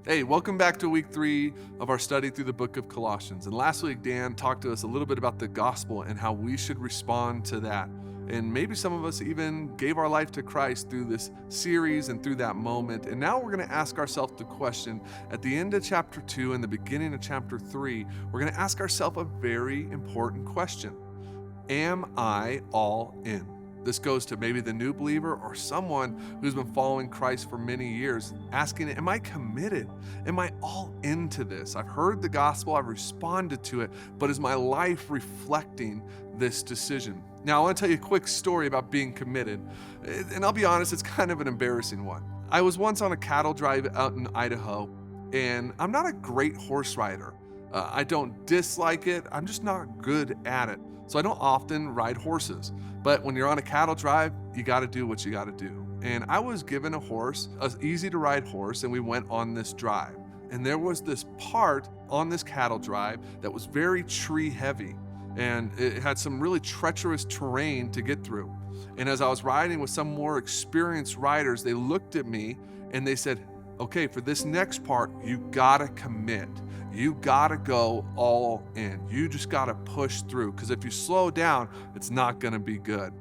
Hey, welcome back to week 3 of our study through the book of Colossians. And last week, Dan talked to us a little bit about the gospel and how we should respond to that. And maybe some of us even gave our life to Christ through this series and through that moment. And now we're going to ask ourselves the question at the end of chapter 2 and the beginning of chapter 3, we're going to ask ourselves a very important question. Am I all in? This goes to maybe the new believer or someone who's been following Christ for many years, asking, am I committed? Am I all into this? I've heard the gospel, I've responded to it, but is my life reflecting this decision? Now, I want to tell you a quick story about being committed, and I'll be honest, it's kind of an embarrassing one. I was once on a cattle drive out in Idaho, and I'm not a great horse rider. I don't dislike it, I'm just not good at it. So I don't often ride horses. But when you're on a cattle drive, you got to do what you got to do. And I was given a horse, an easy to ride horse, and we went on this drive. And there was this part on this cattle drive that was very tree heavy. And it had some really treacherous terrain to get through. And as I was riding with some more experienced riders, they looked at me and they said, okay, for this next part, you gotta commit. You gotta go all in. You just gotta push through, because if you slow down, it's not gonna be good.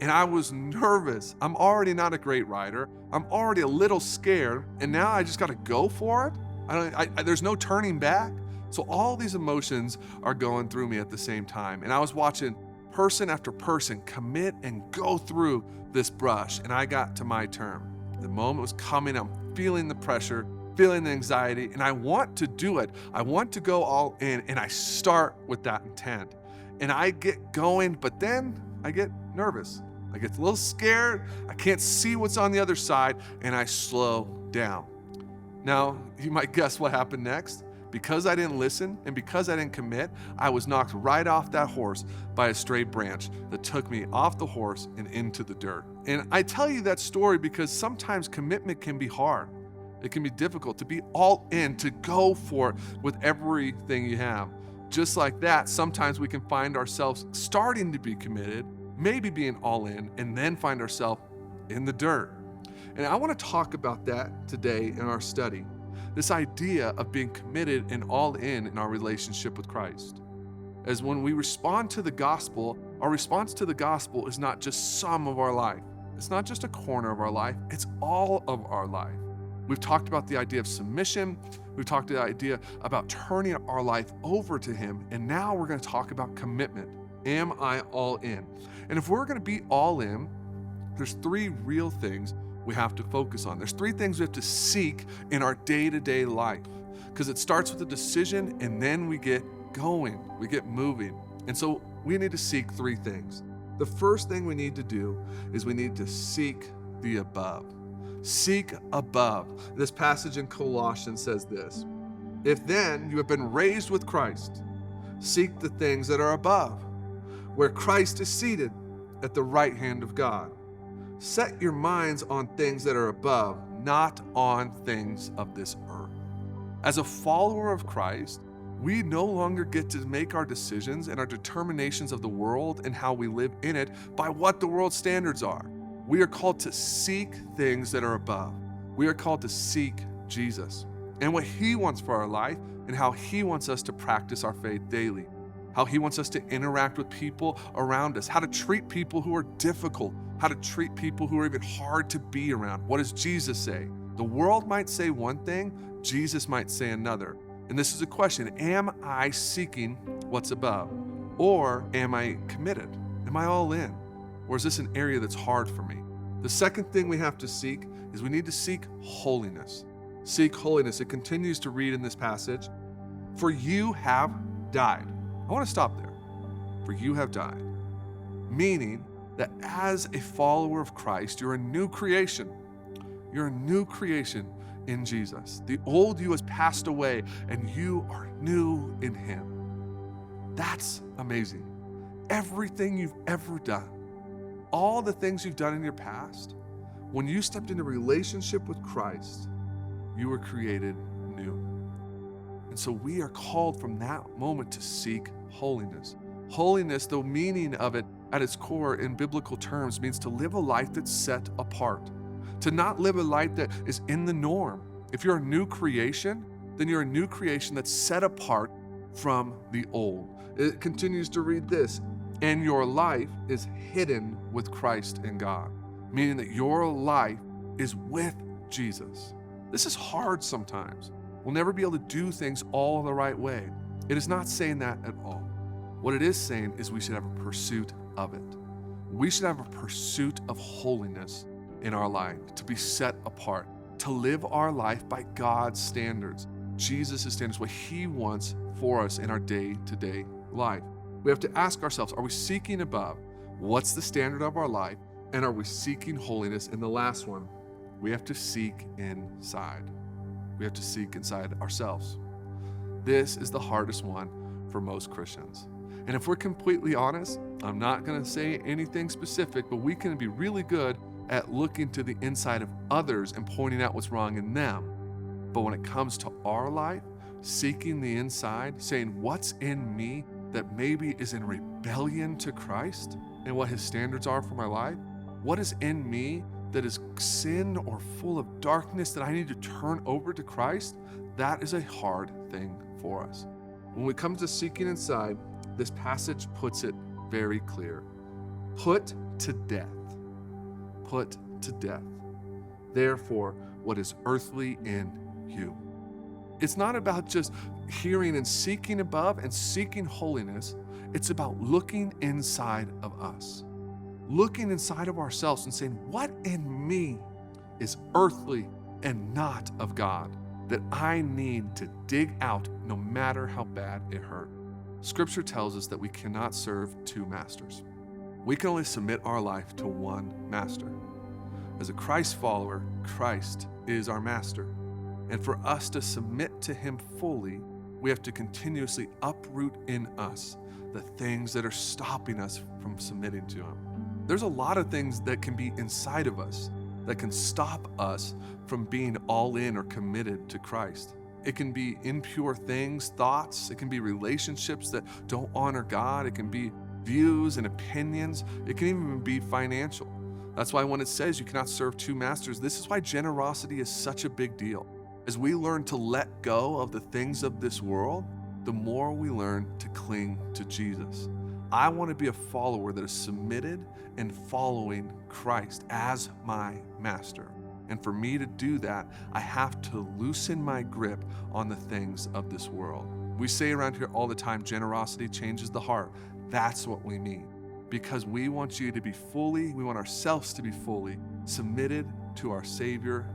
And I was nervous. I'm already not a great rider. I'm already a little scared, and now I just gotta go for it. There's no turning back. So all these emotions are going through me at the same time. And I was watching person after person commit and go through this brush, and I got to my turn. The moment was coming. I'm feeling the pressure, feeling the anxiety, and I want to do it. I want to go all in, and I start with that intent. And I get going, but then I get nervous. I get a little scared. I can't see what's on the other side, and I slow down. Now, you might guess what happened next. Because I didn't listen and because I didn't commit, I was knocked right off that horse by a stray branch that took me off the horse and into the dirt. And I tell you that story because sometimes commitment can be hard. It can be difficult to be all in, to go for it with everything you have. Just like that, sometimes we can find ourselves starting to be committed, maybe being all in, and then find ourselves in the dirt. And I want to talk about that today in our study. This idea of being committed and all in our relationship with Christ. As when we respond to the gospel, our response to the gospel is not just some of our life. It's not just a corner of our life, it's all of our life. We've talked about the idea of submission. We've talked the idea about turning our life over to Him. And now we're going to talk about commitment. Am I all in? And if we're going to be all in, there's 3 real things we have to focus on. There's 3 things we have to seek in our day-to-day life, because it starts with a decision and then we get going, we get moving. And so we need to seek 3 things. The first thing we need to do is we need to seek the above. Seek above. This passage in Colossians says this: if then you have been raised with Christ, seek the things that are above, where Christ is seated at the right hand of God. Set your minds on things that are above, not on things of this earth. As a follower of Christ, we no longer get to make our decisions and our determinations of the world and how we live in it by what the world's standards are. We are called to seek things that are above. We are called to seek Jesus and what He wants for our life and how He wants us to practice our faith daily, how He wants us to interact with people around us, how to treat people who are difficult, how to treat people who are even hard to be around. What does Jesus say? The world might say one thing, Jesus might say another. And this is a question: am I seeking what's above? Or am I committed? Am I all in? Or is this an area that's hard for me? The second thing we have to seek is we need to seek holiness. Seek holiness. It continues to read in this passage, for you have died. I want to stop there. For you have died. Meaning that as a follower of Christ, you're a new creation. You're a new creation in Jesus. The old you has passed away and you are new in Him. That's amazing. Everything you've ever done, all the things you've done in your past, when you stepped into a relationship with Christ, you were created new. And so we are called from that moment to seek holiness. Holiness, the meaning of it at its core in biblical terms, means to live a life that's set apart, to not live a life that is in the norm. If you're a new creation, then you're a new creation that's set apart from the old. It continues to read this, and your life is hidden with Christ in God, meaning that your life is with Jesus. This is hard sometimes. We'll never be able to do things all the right way. It is not saying that at all. What it is saying is we should have a pursuit of it. We should have a pursuit of holiness in our life, to be set apart, to live our life by God's standards, Jesus' standards, what He wants for us in our day-to-day life. We have to ask ourselves, are we seeking above? What's the standard of our life? And are we seeking holiness? And the last one, we have to seek inside. We have to seek inside ourselves. This is the hardest one for most Christians. And if we're completely honest, I'm not going to say anything specific, but we can be really good at looking to the inside of others and pointing out what's wrong in them. But when it comes to our life, seeking the inside, saying what's in me that maybe is in rebellion to Christ and what His standards are for my life, what is in me that is sin or full of darkness that I need to turn over to Christ, that is a hard thing for us. When we come to seeking inside, this passage puts it very clear. Put to death. Put to death. Therefore, what is earthly in you. It's not about just hearing and seeking above and seeking holiness. It's about looking inside of us. Looking inside of ourselves and saying, what in me is earthly and not of God that I need to dig out no matter how bad it hurt? Scripture tells us that we cannot serve two masters. We can only submit our life to one master. As a Christ follower, Christ is our master. And for us to submit to Him fully, we have to continuously uproot in us the things that are stopping us from submitting to Him. There's a lot of things that can be inside of us that can stop us from being all in or committed to Christ. It can be impure things, thoughts. It can be relationships that don't honor God. It can be views and opinions. It can even be financial. That's why when it says you cannot serve two masters, this is why generosity is such a big deal. As we learn to let go of the things of this world, the more we learn to cling to Jesus. I want to be a follower that is submitted and following Christ as my master. And for me to do that, I have to loosen my grip on the things of this world. We say around here all the time, generosity changes the heart. That's what we mean. Because we want you to be fully, we want ourselves to be fully submitted to our Savior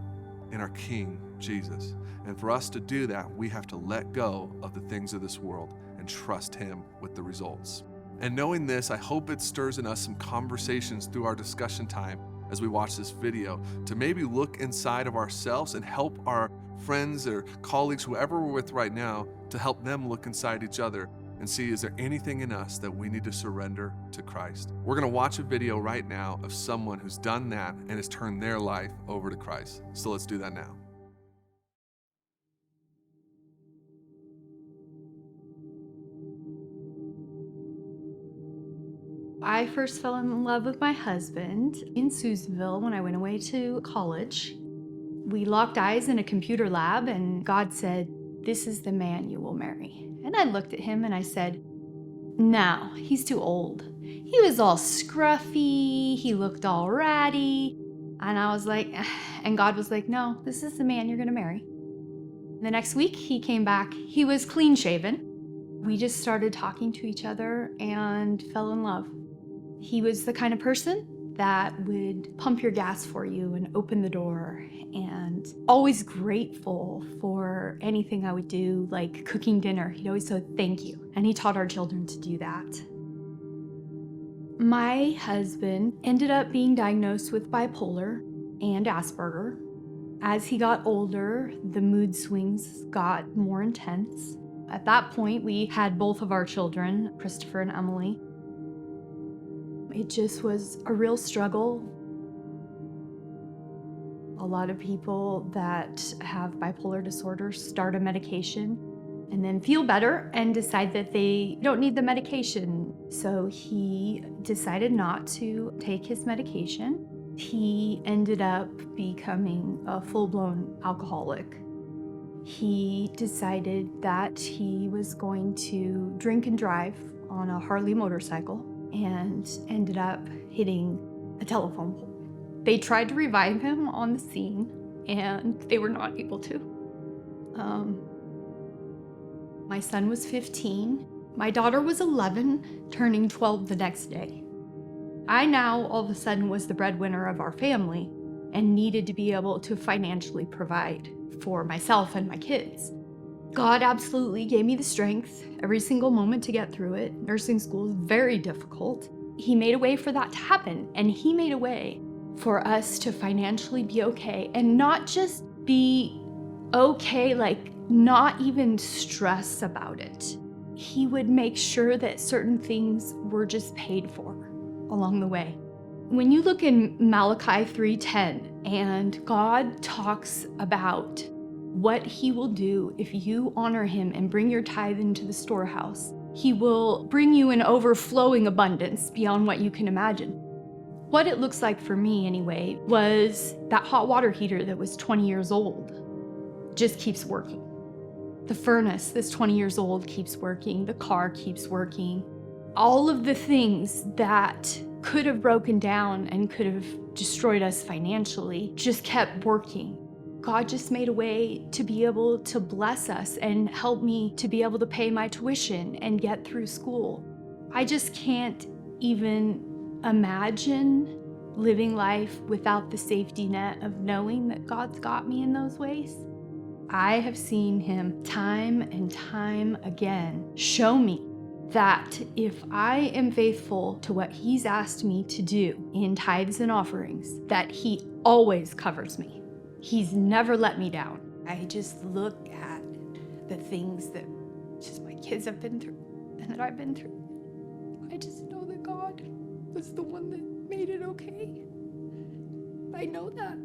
and our King, Jesus. And for us to do that, we have to let go of the things of this world and trust Him with the results. And knowing this, I hope it stirs in us some conversations through our discussion time as we watch this video to maybe look inside of ourselves and help our friends or colleagues, whoever we're with right now, to help them look inside each other and see, is there anything in us that we need to surrender to Christ? We're gonna watch a video right now of someone who's done that and has turned their life over to Christ. So let's do that now. I first fell in love with my husband in Susanville when I went away to college. We locked eyes in a computer lab and God said, "This is the man you will marry." And I looked at him and I said, "No, he's too old." He was all scruffy, he looked all ratty. And I was like, and God was like, "No, this is the man you're gonna marry." The next week he came back, he was clean shaven. We just started talking to each other and fell in love. He was the kind of person that would pump your gas for you and open the door, and always grateful for anything I would do, like cooking dinner. He'd always say thank you, and he taught our children to do that. My husband ended up being diagnosed with bipolar and Asperger. As he got older, the mood swings got more intense. At that point, we had both of our children, Christopher and Emily. It just was a real struggle. A lot of people that have bipolar disorder start a medication and then feel better and decide that they don't need the medication. So he decided not to take his medication. He ended up becoming a full-blown alcoholic. he decided that he was going to drink and drive on a Harley motorcycle and ended up hitting a telephone pole. They tried to revive him on the scene, and they were not able to. My son was 15. My daughter was 11, turning 12 the next day. I now, all of a sudden, was the breadwinner of our family and needed to be able to financially provide for myself and my kids. God absolutely gave me the strength every single moment to get through it. Nursing school is very difficult. He made a way for that to happen, and he made a way for us to financially be okay, and not just be okay, like not even stress about it. He would make sure that certain things were just paid for along the way. When you look in Malachi 3:10, and God talks about what he will do if you honor him and bring your tithe into the storehouse, he will bring you an overflowing abundance beyond what you can imagine. What it looks like for me anyway was that hot water heater that was 20 years old just keeps working. The furnace that's 20 years old keeps working. The car keeps working. All of the things that could have broken down and could have destroyed us financially just kept working. God just made a way to be able to bless us and help me to be able to pay my tuition and get through school. I just can't even imagine living life without the safety net of knowing that God's got me in those ways. I have seen him time and time again show me that if I am faithful to what he's asked me to do in tithes and offerings, that he always covers me. He's never let me down. I just look at the things that just my kids have been through and that I've been through. I just know that God was the one that made it okay. I know that.